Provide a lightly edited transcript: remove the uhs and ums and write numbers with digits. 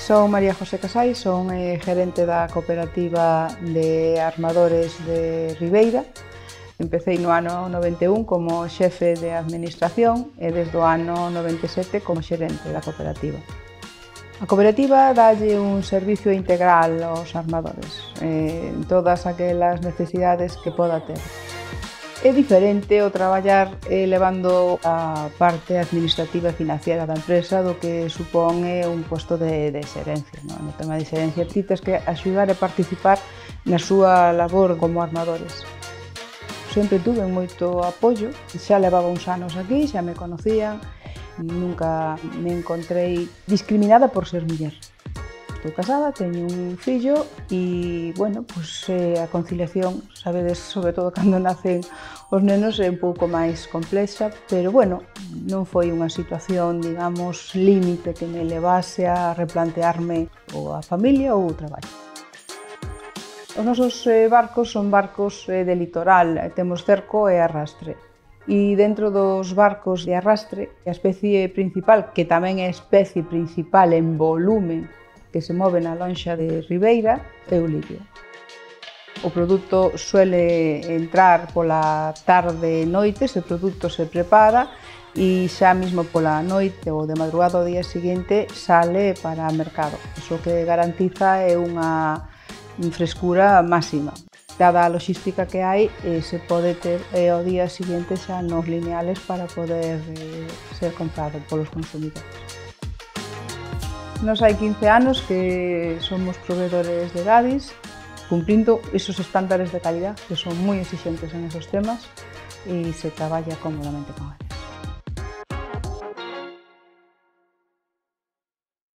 Son María José Casais, son gerente da cooperativa de armadores de Ribeira. Empecei no ano 91 como xefe de administración e desde o ano 97 como xerente da cooperativa. A cooperativa dálle un servicio integral aos armadores, en todas aquelas necesidades que poda ter. É diferente o traballar levando a parte administrativa e financiera da empresa do que supón un posto de xerencia. No tema de xerencia ti tes que axudar e participar na súa labor como armadores. Sempre tuve moito apoio, xa levaba uns anos aquí, xa me conocían, nunca me encontrei discriminada por ser muller. Estou casada, teño un fillo e, bueno, pois a conciliación, sabedes, sobre todo cando nacen os nenos, é un pouco máis complexa, pero, bueno, non foi unha situación, digamos, límite que me levase a replantearme ou a familia ou o traballo. Os nosos barcos son barcos de litoral, temos cerco e arrastre. E dentro dos barcos de arrastre, a especie principal, que tamén é a especie principal en volumen, que se move na lonxa de Ribeira, é o lirio. O produto suele entrar pola tarde e noite, ese produto se prepara e xa mesmo pola noite ou de madrugada ao día seguinte sale para o mercado. Iso que garantiza é unha frescura máxima. Dada a logística que hai, se pode ter ao día seguinte xa nos lineales para poder ser comprado polos consumidores. Nos hai 15 anos que somos proveedores de Gadis, cumprindo esos estándares de calidad que son moi exigentes en esos temas e se traballa cómodamente con eles.